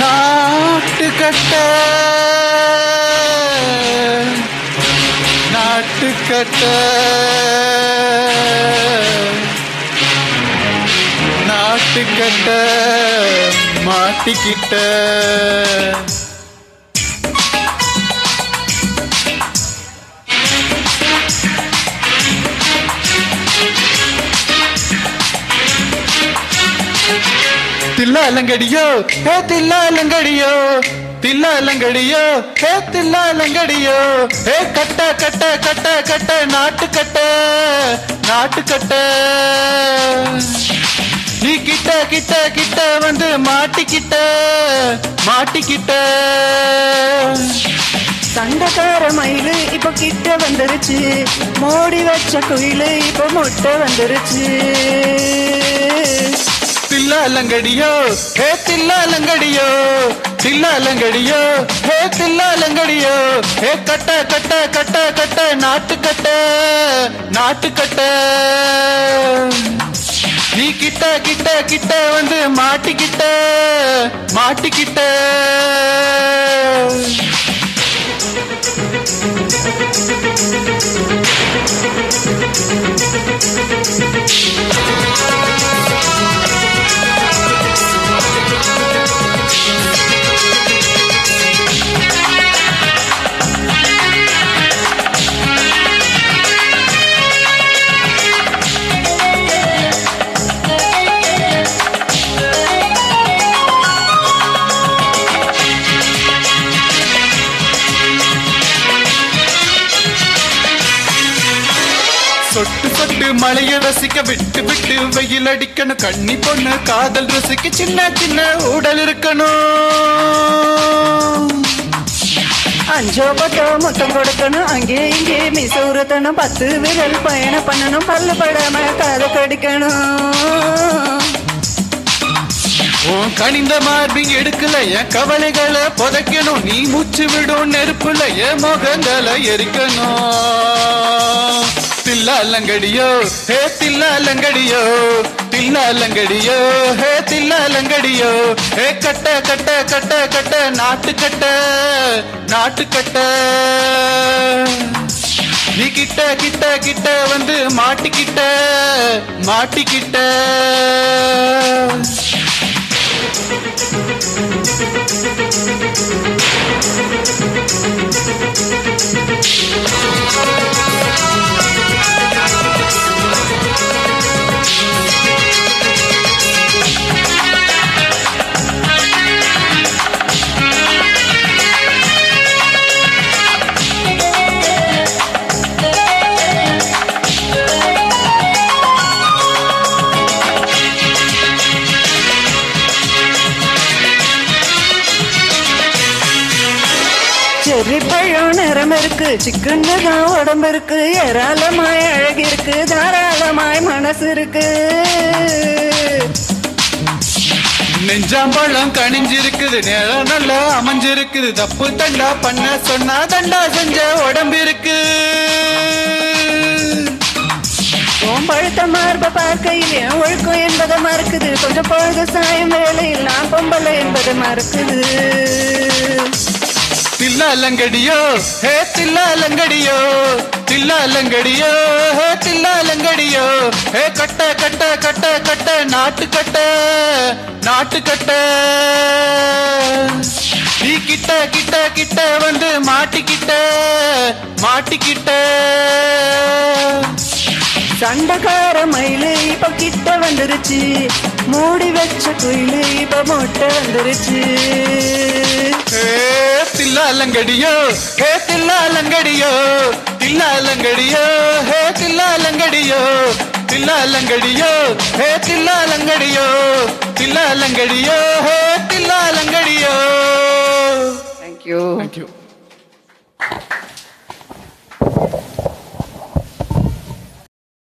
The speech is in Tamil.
நாட்டுக்கட்ட நாட்டுக்கட்ட நாட்டுக்கட்ட மாட்டிக்கிட்ட தில்லாலங்கடியோ ஹே தில்லாலங்கடியோ தில்லாலங்கடியோ ஹே தில்லாலங்கடியோ ஹே கட்ட கட்ட கட்ட கட்ட நாட்டுக்கட்ட நாட்டுக்கட்ட நீ கிட்ட கிட்ட கிட்ட வந்து மாட்டிக்கிட்ட மாட்டிக்கிட்ட சண்டைக்கார மயிலு இப்ப கிட்ட வந்துருச்சு, மோடி வச்ச குயிலு இப்ப முட்டை வந்துருச்சு. தில்லாலங்கடியோ ஹே தில்லாலங்கடியோ தில்லாலங்கடியோ ஹே தில்லாலங்கடியோ ஹே கட்ட கட்ட கட்ட கட்ட நாட்டுக்கட்ட நாட்டுக்கட்ட நீ கிட்ட கிட்ட கிட்ட வந்து மாட்டிக்கிட்ட மாட்டிக்கிட்ட சொட்டு சொட்டு மழைய ரசிக்க விட்டு விட்டு வெயில் அடிக்கணும், கண்ணி பொண்ணு காதல் ரசிக்க சின்ன சின்ன உடல் இருக்கணும். அஞ்சோ பத்தோ முத்தம் கொடுக்கணும், அங்கே இங்கே மிச உறுத்தணும், 10 விரல் பயணம் பண்ணணும், பல்லு படாம காத கடிக்கணும். கனிந்த மார்பிங் எடுக்கல என் கவலைகளை புதைக்கணும், நீ மூச்சு விடும் நெருப்புல என் முகங்களை எரிக்கணும். தில்லாலங்கடியோ ஹே தில்லாலங்கடியோ தில்லாலங்கடியோ ஹே தில்லாலங்கடியோ ஹே கட்ட கட்ட கட்ட கட்ட நாட்டுக்கட்ட நாட்டுக்கட்ட நீ கிட்ட கிட்ட கிட்ட வந்து மாட்டிக்கிட்ட மாட்டிக்கிட்ட செர்ரி பழம் நிறம் இருக்கு, சிக்கன்னு தான் உடம்பு இருக்கு, ஏராளமாய் அழகு இருக்கு, தாராளமாய் மனசு இருக்கு. நெஞ்சாம்பழம் கணிஞ்சிருக்குது, நேரம் நல்லா அமைஞ்சிருக்குது, தப்பு தண்டா பண்ண சொன்னா தண்டா செஞ்ச உடம்பு இருக்கு. பழுத்த மார்ப பார்க்கையில் என் ஒழுக்கம் என்பதை மறுக்குது, கொஞ்சம் பொழுது சாயம் வேலையில் நான் பொம்பளை என்பதை மறுக்குது. தில்லாலங்கடியோ ஹே தில்லாலங்கடியோ தில்லாலங்கடியோ ஹே தில்லாலங்கடியோ ஹே கட்ட கட்ட கட்ட கட்ட நாட்டுக்கட்ட நாட்டுக்கட்ட நீ கிட்ட கிட்ட கிட்ட வந்து மாட்டிக்கிட்ட மாட்டிக்கிட்ட சண்டைக்கார மயிலு இப்ப கிட்ட வந்துருச்சு, மூடி வச்ச குயிலு இப்ப முட்டை வந்துருச்சு. தில்லாலங்கடியோ ஹே தில்லாலங்கடியோ தில்லாலங்கடியோ ஹே தில்லாலங்கடியோ தில்லாலங்கடியோ ஹே தில்லாலங்கடியோ தில்லாலங்கடியோ